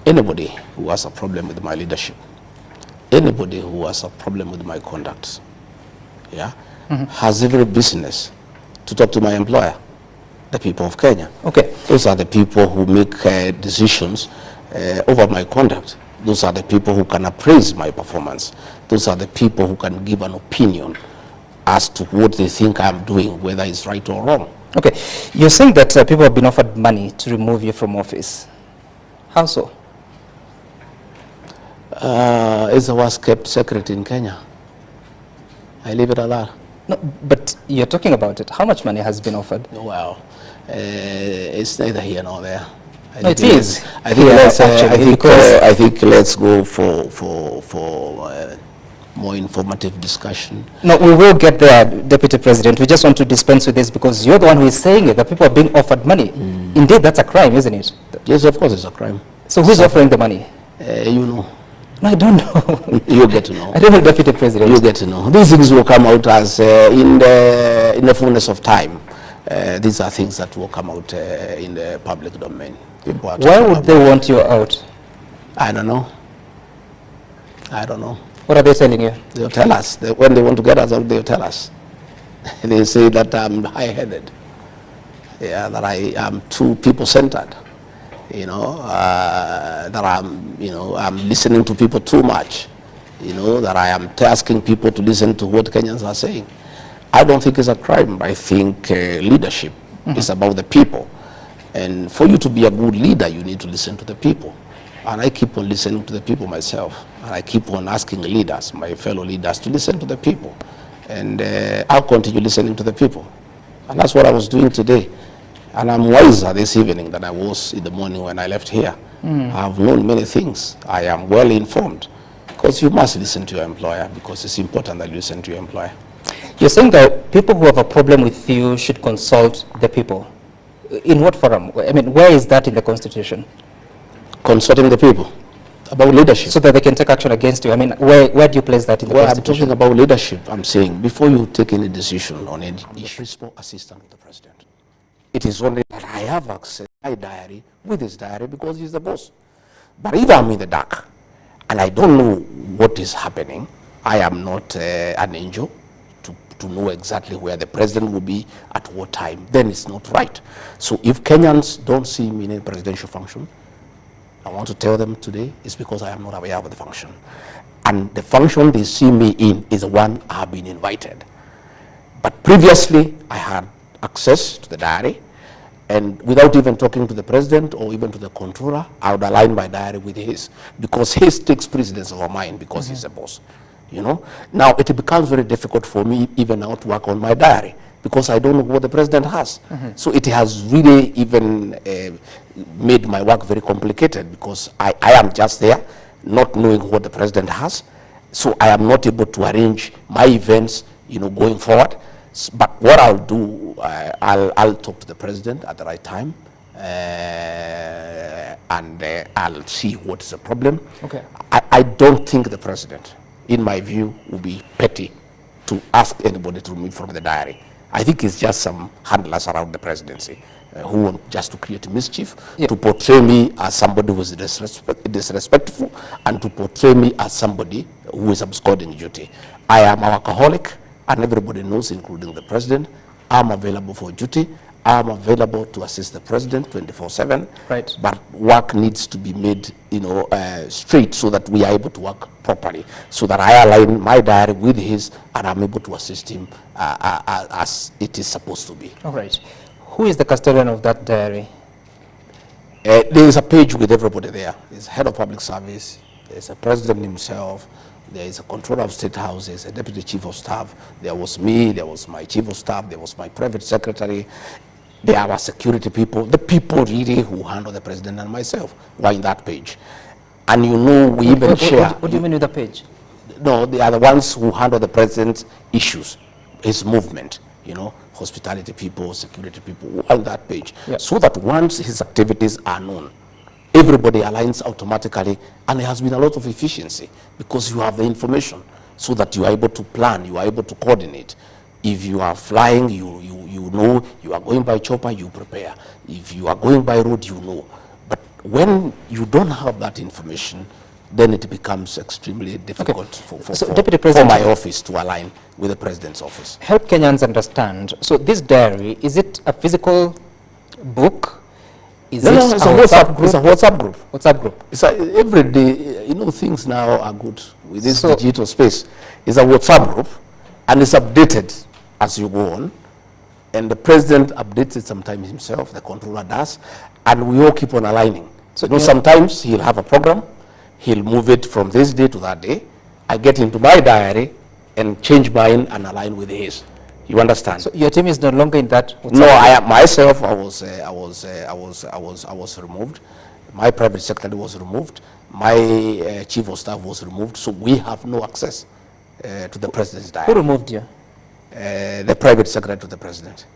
Anybody who has a problem with my leadership, anybody who has a problem with my conduct, yeah, has every business to talk to my employer, the people of Kenya. Okay. Those are the people who make decisions over my conduct. Those are the people who can appraise my performance. Those are the people who can give an opinion as to what they think I'm doing, whether it's right or wrong. Okay. You're saying that people have been offered money to remove you from office. How so? It's the worst kept secret in Kenya. I leave it alone. No, but you're talking about it. How much money has been offered? Well, it's neither here nor there. I think let's go for more informative discussion. No, we will get there, Deputy President. We just want to dispense with this because you're the one who is saying it, that people are being offered money. Indeed, that's a crime, isn't it? Yes, of course it's a crime. So who's offering the money? You know. No, I don't know. You get to know. I don't know, Deputy President. You get to know. These things will come out as in the fullness of time. These are things that will come out in the public domain. Why would they want you out? I don't know. I don't know. What are they telling you? They'll tell us. When they want to get us out, they'll tell us. They say that I'm high-headed. Yeah, that I am too people-centered. You know, that I'm listening to people too much. You know, that I am asking people to listen to what Kenyans are saying. I don't think it's a crime. I think leadership is about the people. And for you to be a good leader, you need to listen to the people. And I keep on listening to the people myself. And I keep on asking leaders, my fellow leaders, to listen to the people. And I'll continue listening to the people. And that's what I was doing today. And I'm wiser this evening than I was in the morning when I left here. I've known many things. I am well informed. Because you must listen to your employer, because it's important that you listen to your employer. You're saying that people who have a problem with you should consult the people. In what forum? I mean, where is that in the Constitution? Consulting the people about leadership. So that they can take action against you. I mean, where do you place that in the Constitution? I'm talking about leadership. I'm saying, before you take any decision on any issue, principal assistant of the president. It is only that I have access to my diary with his diary because he's the boss. But if I'm in the dark and I don't know what is happening, I am not an angel to know exactly where the president will be at what time, then it's not right. So if Kenyans don't see me in a presidential function, I want to tell them today it's because I am not aware of the function. And the function they see me in is the one I have been invited. But previously, I had access to the diary, and without even talking to the president or even to the controller, I would align my diary with his, because his takes precedence over mine because he's the boss. You know, now it becomes very difficult for me even now to work on my diary because I don't know what the president has. So it has really even made my work very complicated because I am just there not knowing what the president has. So I am not able to arrange my events, you know, going forward. But what I'll do, I'll talk to the president at the right time, and I'll see what is the problem. Okay. I don't think the president, in my view, will be petty to ask anybody to remove from the diary. I think it's just some handlers around the presidency who want just to create mischief, to portray me as somebody who is disrespectful, and to portray me as somebody who is absconding duty. I am a workaholic, and everybody knows, including the president. I'm available for duty. I'm available to assist the president 24/7. Right. But work needs to be made, you know, straight so that we are able to work properly, so that I align my diary with his, and I'm able to assist him as it is supposed to be. All right. Who is the custodian of that diary? There is a page with everybody there. There's head of public service. There's a president himself. There is a controller of state houses, a deputy chief of staff. There was me, there was my chief of staff, there was my private secretary. There are security people, the people really who handle the president and myself were in that page. And you know, we even share. What do you mean with the page? No, they are the ones who handle the president's issues, his movement, you know, hospitality people, security people on that page. So that once his activities are known, everybody aligns automatically, and there has been a lot of efficiency because you have the information so that you are able to plan, you are able to coordinate. If you are flying, you know, you are going by chopper, you prepare. If you are going by road, you know. But when you don't have that information, then it becomes extremely difficult for my office to align with the president's office. Help Kenyans understand. So this diary, is it a physical book? It's a WhatsApp group. It's a WhatsApp group. WhatsApp group. It's every day, things now are good with this digital space. It's a WhatsApp group, and it's updated as you go on. And the president updates it sometimes himself, the controller does, and we all keep on aligning. So sometimes he'll have a program, he'll move it from this day to that day. I get into my diary and change mine and align with his. You understand? So your team is no longer in that? No, I myself, I was removed. My private secretary was removed. My chief of staff was removed. So we have no access to the president's diary. Who removed you? The private secretary to the president.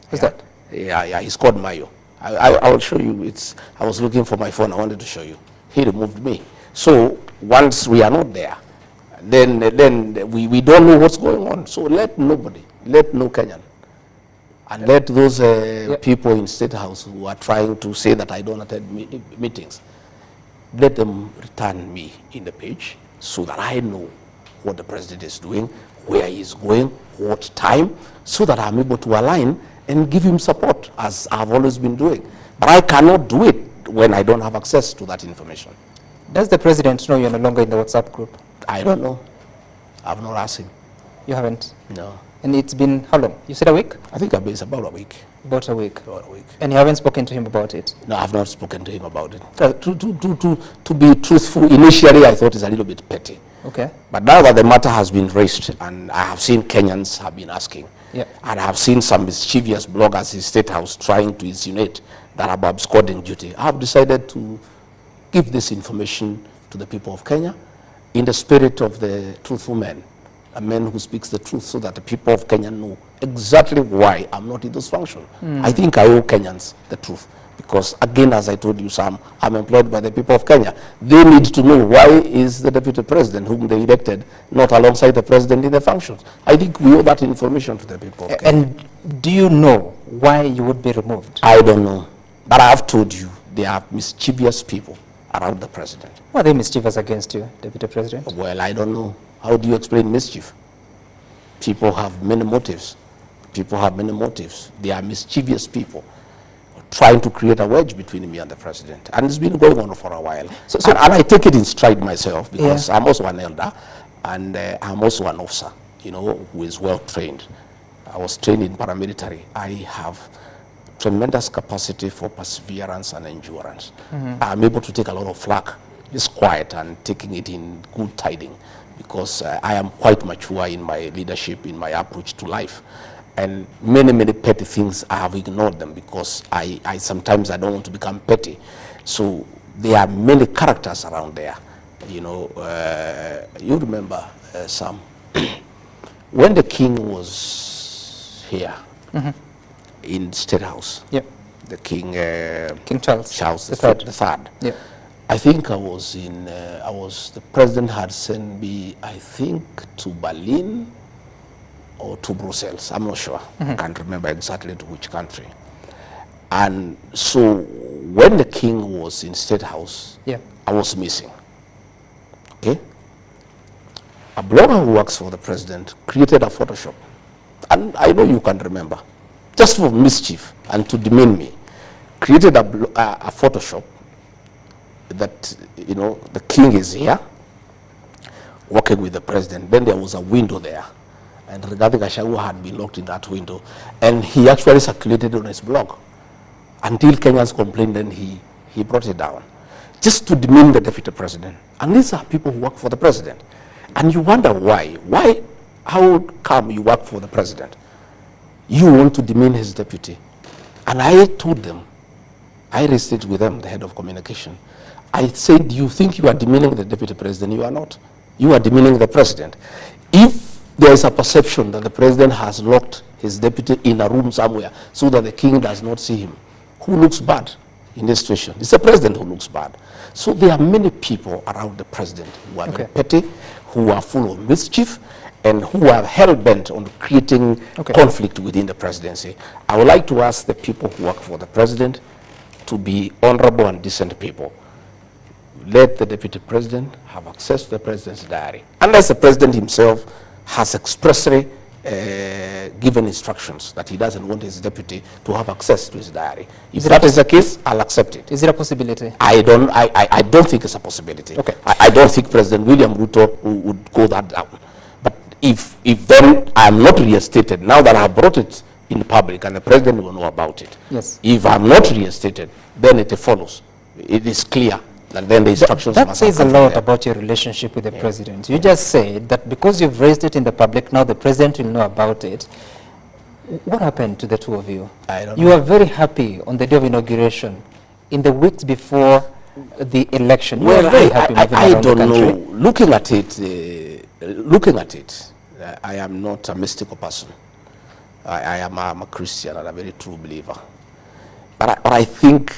Who's that? Yeah, he's called Mayo. I will show you. I was looking for my phone. I wanted to show you. He removed me. So once we are not there, then we don't know what's going on. So let no Kenyan, and let those people in State House who are trying to say that I don't attend meetings, let them return me in the page so that I know what the president is doing, where he's going, what time, so that I'm able to align and give him support, as I've always been doing. But I cannot do it when I don't have access to that information. Does the president know you're no longer in the WhatsApp group? I don't know. I've not asked him. You haven't? No. And it's been how long? You said a week? I think it's about a week. About a week? About a week. And you haven't spoken to him about it? No, I've not spoken to him about it. To be truthful, initially I thought it's a little bit petty. Okay. But now that the matter has been raised, and I have seen Kenyans have been asking, and I have seen some mischievous bloggers in State House trying to insinuate that I'm absconding duty, I have decided to give this information to the people of Kenya in the spirit of the truthful man, a man who speaks the truth, so that the people of Kenya know exactly why I'm not in those functions. I think I owe Kenyans the truth. Because again, as I told you, Sam, I'm employed by the people of Kenya. They need to know why is the deputy president whom they elected not alongside the president in the functions. I think we owe that information to the people of Kenya. And do you know why you would be removed? I don't know. But I have told you, there are mischievous people around the president. Why are they mischievous against you, deputy president? Well, I don't know. How do you explain mischief? People have many motives. People have many motives. They are mischievous people trying to create a wedge between me and the president. And it's been going on for a while. And I take it in stride myself, because I'm also an elder, and I'm also an officer, who is well trained. I was trained in paramilitary. I have tremendous capacity for perseverance and endurance. I'm able to take a lot of flack, just quiet, and taking it in good tiding, because I am quite mature in my leadership, in my approach to life. And many petty things, I have ignored them, because I sometimes I don't want to become petty. So there are many characters around there. You remember, Sam, when the king was here in State House, the king, King Charles the third. I think the president had sent me, I think, to Berlin or to Brussels, I'm not sure. I can't remember exactly to which country. And so when the king was in State House, I was missing. Okay? A blogger who works for the president created a Photoshop. And I know you can remember. Just for mischief and to demean me, created a Photoshop that, the king is here, working with the president. Then there was a window there. And Gachagua had been locked in that window. And he actually circulated on his blog until Kenyans complained, then he brought it down, just to demean the deputy president. And these are people who work for the president. And you wonder why. How come you work for the president? You want to demean his deputy. And I told them, I raised it with them, the head of communication. I said, you think you are demeaning the deputy president? You are not. You are demeaning the president. If there is a perception that the president has locked his deputy in a room somewhere so that the king does not see him, who looks bad in this situation? It's the president who looks bad. So there are many people around the president who are very petty, who are full of mischief, and who are hell-bent on creating conflict within the presidency. I would like to ask the people who work for the president, to be honorable and decent people. Let the deputy president have access to the president's diary, unless the president himself has expressly given instructions that he doesn't want his deputy to have access to his diary. If that is the case, I'll accept it. Is it a possibility? I don't think it's a possibility. Okay. I don't think President William Ruto would go that down. But if then I'm not reinstated, now that I've brought it in public and the president will know about it. Yes. If I'm not reinstated, then it follows. It is clear. And then the instructions that must says a come from lot there. about your relationship with the president. You just said that because you've raised it in the public, now the president will know about it. What happened to the two of you? I don't You know. were very happy on the day of inauguration. In the weeks before the election, you were very happy moving I around the don't country. know. Looking at it, I am not a mystical person. I'm a Christian and a very true believer. But I think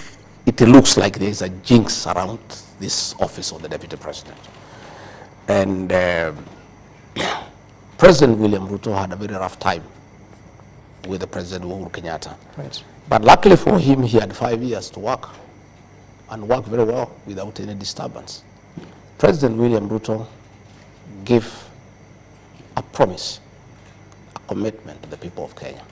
it looks like there is a jinx around this office of the deputy president. And President William Ruto had a very rough time with the President Uhuru Kenyatta. Right. But luckily for him, he had 5 years to work and work very well without any disturbance. President William Ruto gave a promise, a commitment to the people of Kenya.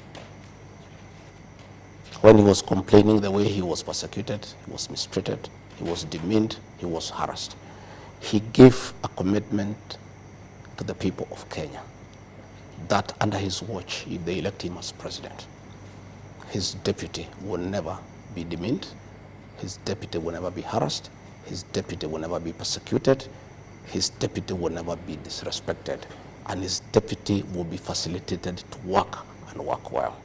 When he was complaining the way he was persecuted, he was mistreated, he was demeaned, he was harassed, he gave a commitment to the people of Kenya that under his watch, if they elect him as president, his deputy will never be demeaned, his deputy will never be harassed, his deputy will never be persecuted, his deputy will never be disrespected, and his deputy will be facilitated to work and work well.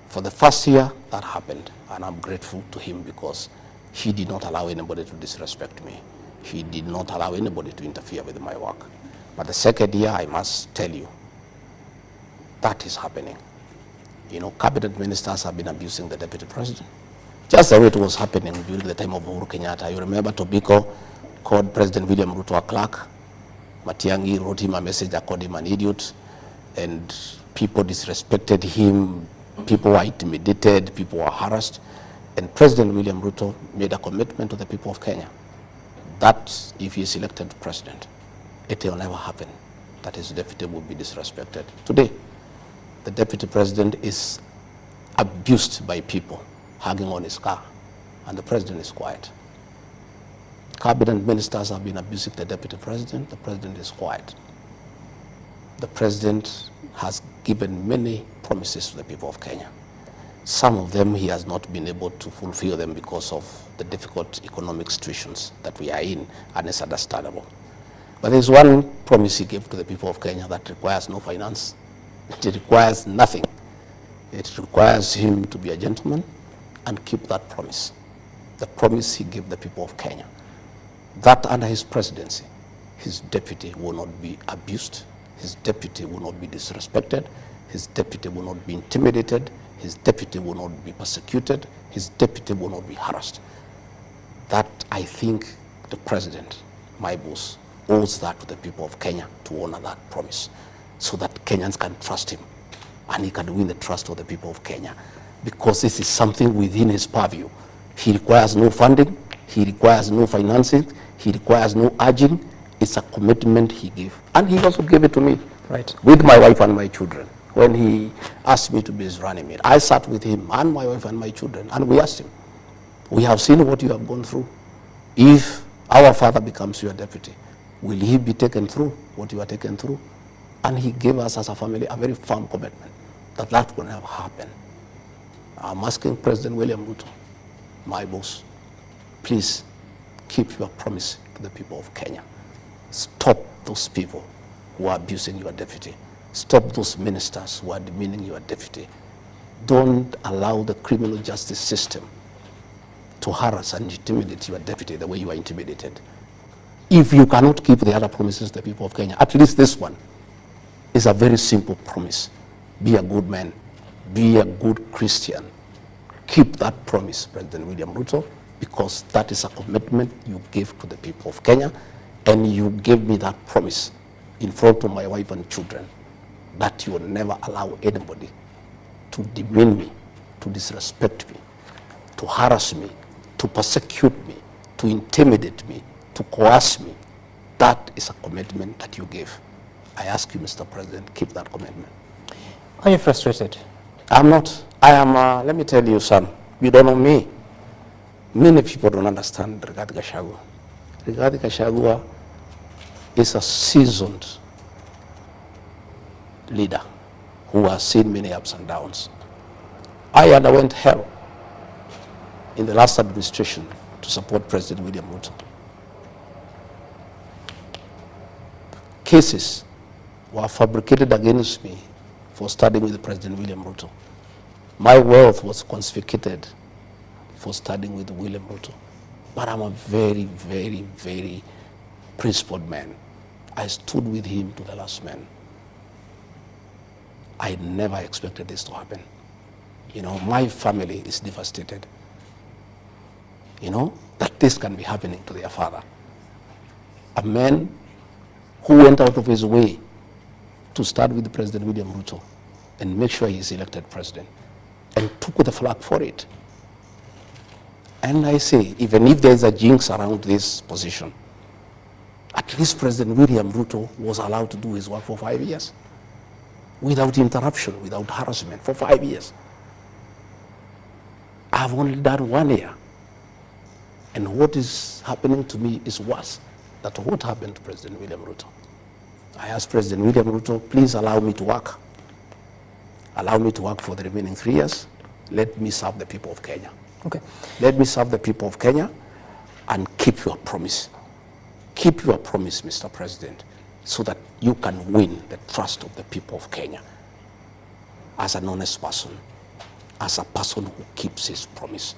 For the first year, that happened, and I'm grateful to him because he did not allow anybody to disrespect me. He did not allow anybody to interfere with my work. But the second year, I must tell you, that is happening. You know, cabinet ministers have been abusing the deputy president. Just the way it was happening during the time of Uhuru Kenyatta. You remember Tobiko called President William Ruto a clerk. Matiang'i wrote him a message, I called him an idiot. And people disrespected him. People were intimidated. People were harassed. And President William Ruto made a commitment to the people of Kenya that if he is elected president, it will never happen that his deputy will be disrespected. Today, the deputy president is abused by people hugging on his car, and the president is quiet. Cabinet ministers have been abusing the deputy president. The president is quiet. The president has given many promises to the people of Kenya. Some of them he has not been able to fulfill them because of the difficult economic situations that we are in, and it's understandable. But there's one promise he gave to the people of Kenya that requires no finance. It requires nothing. It requires him to be a gentleman and keep that promise. The promise he gave the people of Kenya, that under his presidency, his deputy will not be abused, his deputy will not be disrespected, his deputy will not be intimidated, his deputy will not be persecuted, his deputy will not be harassed. That, I think, the president, my boss, owes that to the people of Kenya to honor that promise so that Kenyans can trust him and he can win the trust of the people of Kenya, because this is something within his purview. He requires no funding, he requires no financing, he requires no urging. It's a commitment he gave, and he also gave it to me, Right. with my wife and my children. When he asked me to be his running mate, I sat with him and my wife and my children, and we asked him, we have seen what you have gone through. If our father becomes your deputy, will he be taken through what you are taken through? And he gave us as a family a very firm commitment that that will never happen. I'm asking President William Ruto, my boss, please keep your promise to the people of Kenya. Stop those people who are abusing your deputy. Stop those ministers who are demeaning your deputy. Don't allow the criminal justice system to harass and intimidate your deputy the way you are intimidated. If you cannot keep the other promises to the people of Kenya, at least this one is a very simple promise. Be a good man. Be a good Christian. Keep that promise, President William Ruto, because that is a commitment you gave to the people of Kenya, and you gave me that promise in front of my wife and children that you will never allow anybody to demean me, to disrespect me, to harass me, to persecute me, to intimidate me, to coerce me. That is a commitment that you gave. I ask you, Mr. President, keep that commitment. Are you frustrated? I'm not. I am, let me tell you, son, you don't know me. Many people don't understand Rigathi Gachagua. Rigathi Gachagua is a seasoned leader who has seen many ups and downs. I underwent hell in the last administration to support President William Ruto. Cases were fabricated against me for studying with President William Ruto. My wealth was confiscated for studying with William Ruto. But I'm a very, very, very principled man. I stood with him to the last man. I never expected this to happen. You know, my family is devastated. You know, that this can be happening to their father. A man who went out of his way to start with President William Ruto and make sure he is elected president and took the flag for it. And I say, even if there is a jinx around this position, at least President William Ruto was allowed to do his work for 5 years without interruption, without harassment, for 5 years. I've only done 1 year. And what is happening to me is worse than what happened to President William Ruto. I asked President William Ruto, please allow me to work. Allow me to work for the remaining 3 years. Let me serve the people of Kenya. Okay. Let me serve the people of Kenya and keep your promise. Keep your promise, Mr. President, so that you can win the trust of the people of Kenya as an honest person, as a person who keeps his promise.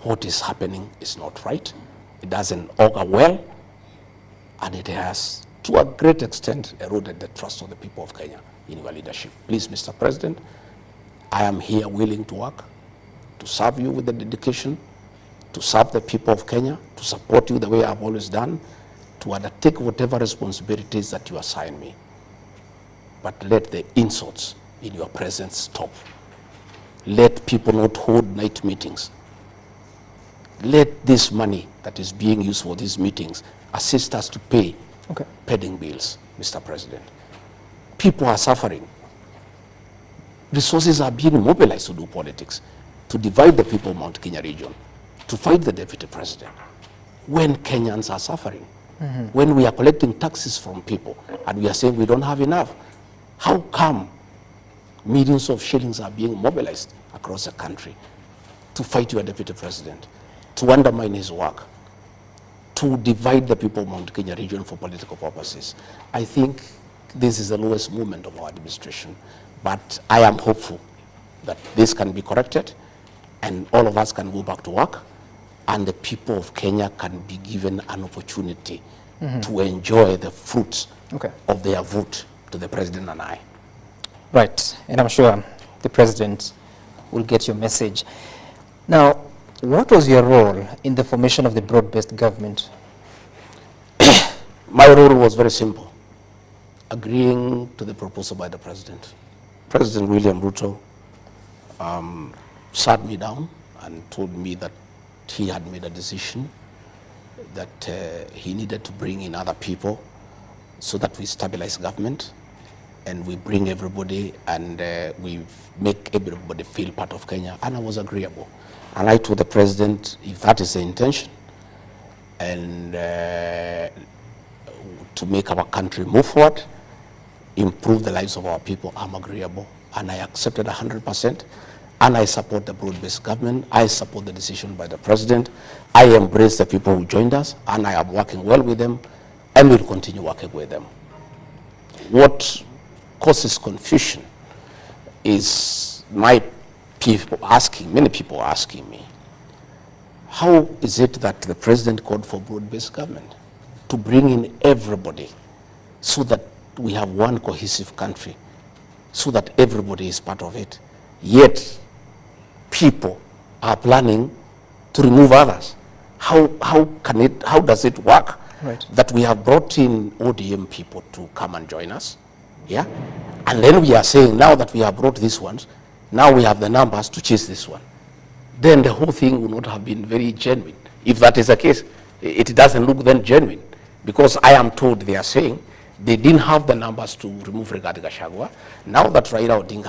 What is happening is not right. It doesn't augur well, and it has, to a great extent, eroded the trust of the people of Kenya in your leadership. Please, Mr. President, I am here willing to work, to serve you with the dedication, to serve the people of Kenya, to support you the way I've always done, to undertake whatever responsibilities that you assign me. But let the insults in your presence stop. Let people not hold night meetings. Let this money that is being used for these meetings assist us to pay pending bills, Mr. President. People are suffering. Resources are being mobilized to do politics, to divide the people of Mount Kenya region, to fight the deputy president, when Kenyans are suffering, when we are collecting taxes from people and we are saying we don't have enough. How come millions of shillings are being mobilized across the country to fight your deputy president, to undermine his work, to divide the people of Mount Kenya region for political purposes? I think this is the lowest moment of our administration, but I am hopeful that this can be corrected and all of us can go back to work and the people of Kenya can be given an opportunity to enjoy the fruits of their vote to the president and I. Right, and I'm sure the president will get your message. Now, what was your role in the formation of the broad-based government? My role was very simple, agreeing to the proposal by the president. President William Ruto sat me down and told me that he had made a decision that he needed to bring in other people so that we stabilize government and we bring everybody and we make everybody feel part of Kenya, and I was agreeable. And I told the president, if that is the intention, and to make our country move forward, improve the lives of our people, I'm agreeable. And I accepted 100%, and I support the broad-based government. I support the decision by the president. I embrace the people who joined us, and I am working well with them, and will continue working with them. What causes confusion is many people asking me, how is it that the president called for broad-based government to bring in everybody so that we have one cohesive country, so that everybody is part of it, yet people are planning to remove others? How does it work that we have brought in ODM people to come and join us, yeah, and then we are saying now that we have brought these ones, now we have the numbers to chase this one? then the whole thing would not have been very genuine. If that is the case, it doesn't look then genuine, because I am told they are saying they didn't have the numbers to remove Gachagua. Now that Raila Odinga